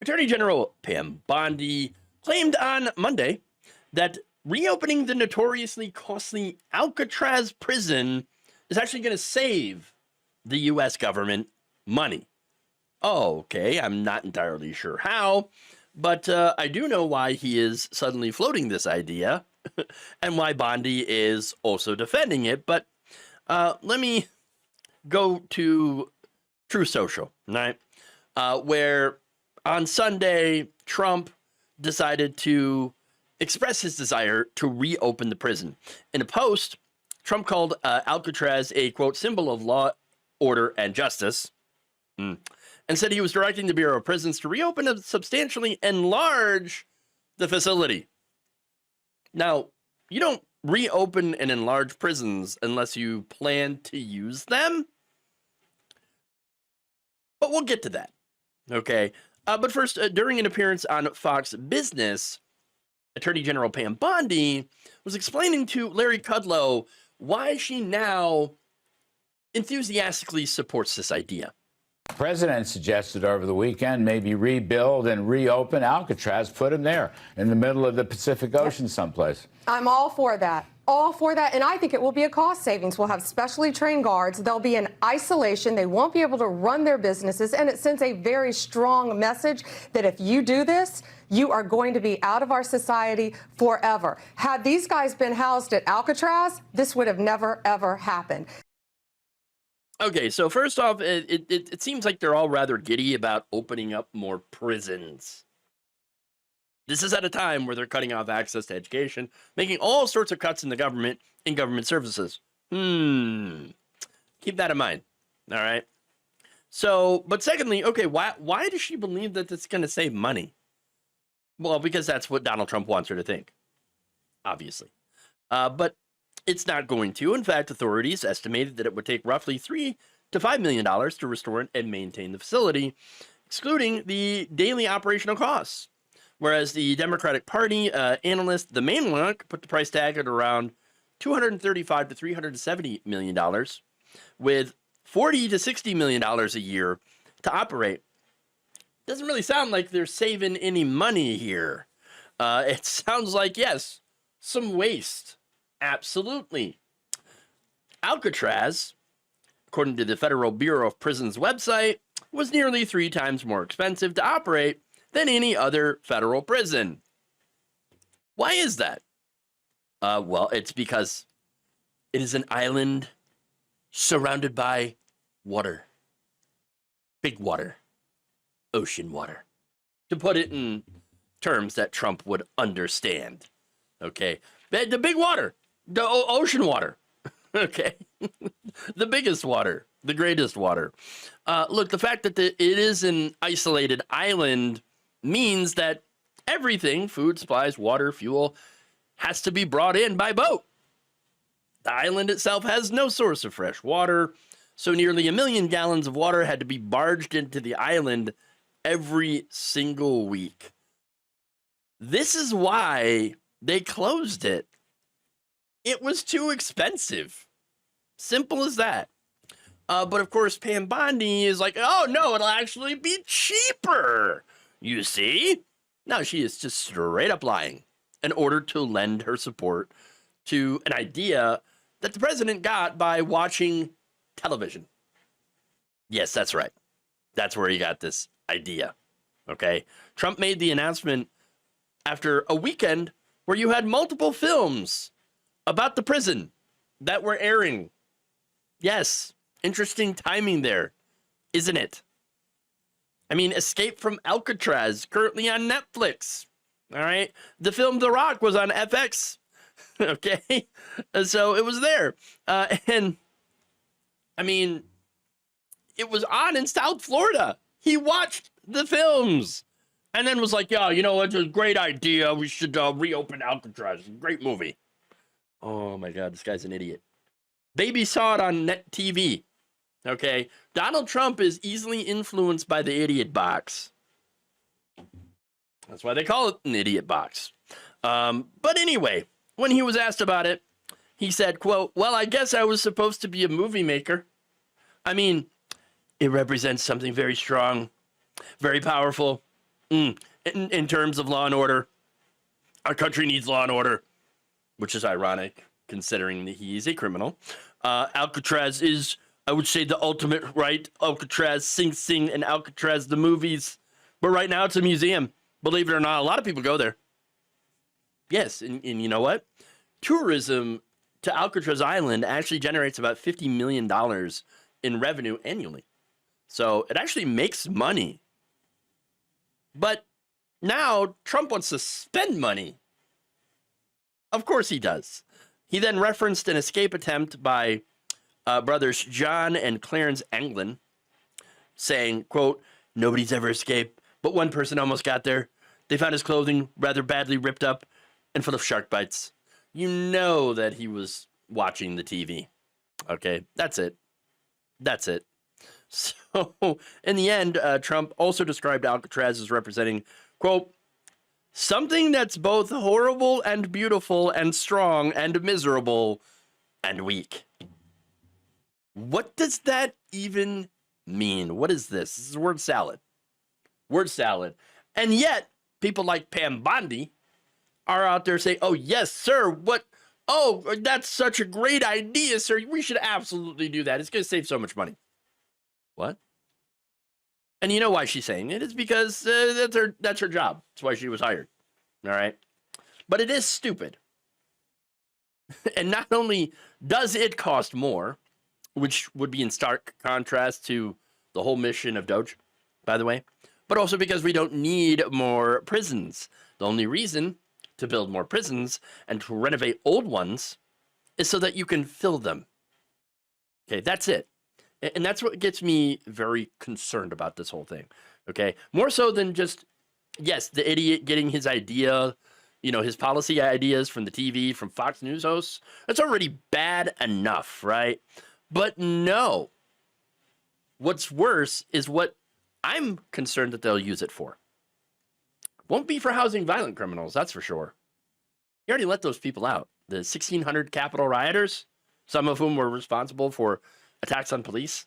Attorney General Pam Bondi claimed on Monday that reopening the notoriously costly Alcatraz prison is actually going to save the U.S. government money. Okay, I'm not entirely sure how, but I do know why he is suddenly floating this idea and why Bondi is also defending it. But let me go to True Social, right? Where on Sunday, Trump decided to express his desire to reopen the prison. In a post, Trump called Alcatraz a, quote, symbol of law, order, and justice, and said he was directing the Bureau of Prisons to reopen and substantially enlarge the facility. Now, you don't reopen and enlarge prisons unless you plan to use them, but we'll get to that, okay? But first, during an appearance on Fox Business, Attorney General Pam Bondi was explaining to Larry Kudlow why she now enthusiastically supports this idea. The president suggested over the weekend maybe rebuild and reopen Alcatraz, put him there in the middle of the Pacific Ocean someplace. I'm all for that. All for that, and I think it will be a cost savings. We'll have specially trained guards. They'll be in isolation. They won't be able to run their businesses, and it sends a very strong message that if you do this, you are going to be out of our society forever. Had these guys been housed at Alcatraz, this would have never, ever happened. Okay, so first off, it seems like they're all rather giddy about opening up more prisons. This is at a time where they're cutting off access to education, making all sorts of cuts in the government, in government services. Keep that in mind, all right? So, but secondly, okay, why does she believe that it's going to save money? Well, because that's what Donald Trump wants her to think, obviously. But it's not going to. In fact, authorities estimated that it would take roughly $3 to $5 million to restore and maintain the facility, excluding the daily operational costs. Whereas the Democratic Party analyst, the main one, put the price tag at around $235 to $370 million, with $40 to $60 million a year to operate. Doesn't really sound like they're saving any money here. It sounds like, yes, some waste. Absolutely. Alcatraz, according to the Federal Bureau of Prisons website, was nearly 3 times more expensive to operate than any other federal prison. Why is that? Well, it's because it is an island surrounded by water. Big water. Ocean water. To put it in terms that Trump would understand. Okay? The big water. The ocean water. Okay? The biggest water. The greatest water. Look, the fact that it is an isolated island means that everything, food, supplies, water, fuel, has to be brought in by boat. The island itself has no source of fresh water, so nearly 1 million gallons of water had to be barged into the island every single week. This is why they closed it. It was too expensive. Simple as that. But of course, Pam Bondi is like, oh no, it'll actually be cheaper. You see? Now she is just straight up lying in order to lend her support to an idea that the president got by watching television. Yes, that's right. That's where he got this idea. Okay? Trump made the announcement after a weekend where you had multiple films about the prison that were airing. Yes, interesting timing there, isn't it? I mean, Escape from Alcatraz, currently on Netflix. All right? The film The Rock was on FX. Okay? So it was there. And, I mean, it was on in South Florida. He watched the films and then was like, yeah, you know, it's a great idea. We should reopen Alcatraz. Great movie. Oh, my God, this guy's an idiot. Baby saw it on net TV. Okay, Donald Trump is easily influenced by the idiot box. That's why they call it an idiot box. But anyway, when he was asked about it, he said, quote, well, I guess I was supposed to be a movie maker. I mean, it represents something very strong, very powerful, In terms of law and order, our country needs law and order, which is ironic considering that he is a criminal. Alcatraz is, I would say, the ultimate, right? Alcatraz, Sing Sing, and Alcatraz, the movies. But right now it's a museum. Believe it or not, a lot of people go there. Yes, and you know what? Tourism to Alcatraz Island actually generates about $50 million in revenue annually. So it actually makes money. But now Trump wants to spend money. Of course he does. He then referenced an escape attempt by brothers John and Clarence Anglin, saying, quote, "Nobody's ever escaped, but one person almost got there. They found his clothing rather badly ripped up and full of shark bites." You know that he was watching the TV. Okay, that's it. That's it. So, in the end, Trump also described Alcatraz as representing, quote, "something that's both horrible and beautiful and strong and miserable and weak." What does that even mean? What is this? This is word salad. Word salad. And yet, people like Pam Bondi are out there saying, "Oh, yes, sir. What? Oh, that's such a great idea, sir. We should absolutely do that. It's going to save so much money." What? And you know why she's saying it? It's because that's her job. That's why she was hired. All right. But it is stupid. And not only does it cost more, which would be in stark contrast to the whole mission of Doge, by the way, but also because we don't need more prisons. The only reason to build more prisons and to renovate old ones is so that you can fill them. Okay, that's it. And that's what gets me very concerned about this whole thing. Okay, more so than just, yes, the idiot getting his idea, you know, his policy ideas from the TV, from Fox News hosts. That's already bad enough, right? But no. What's worse is what I'm concerned that they'll use it for. Won't be for housing violent criminals, that's for sure. You already let those people out. The 1,600 Capitol rioters, some of whom were responsible for attacks on police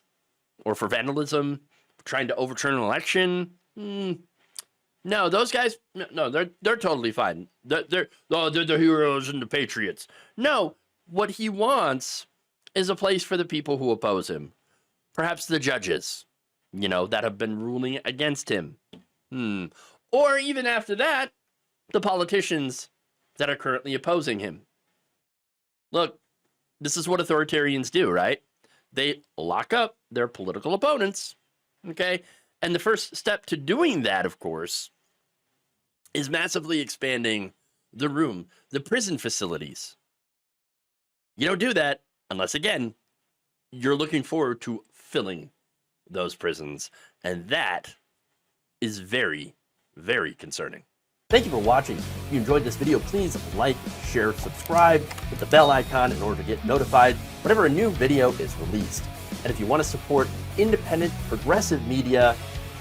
or for vandalism, trying to overturn an election. No, those guys, no, they're totally fine. They're the heroes and the patriots. No, what he wants is a place for the people who oppose him. Perhaps the judges, you know, that have been ruling against him. Or even after that, the politicians that are currently opposing him. Look, this is what authoritarians do, right? They lock up their political opponents, okay? And the first step to doing that, of course, is massively expanding the prison facilities. You don't do that unless, again, you're looking forward to filling those prisons. And that is very, very concerning. Thank you for watching. If you enjoyed this video, please like, share, subscribe, hit the bell icon in order to get notified whenever a new video is released. And if you want to support independent, progressive media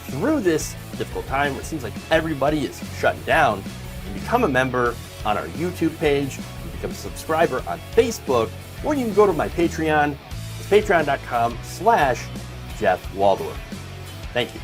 through this difficult time where it seems like everybody is shutting down, you become a member on our YouTube page, you become a subscriber on Facebook, or you can go to my Patreon. It's patreon.com/Jeff Waldorf. Thank you.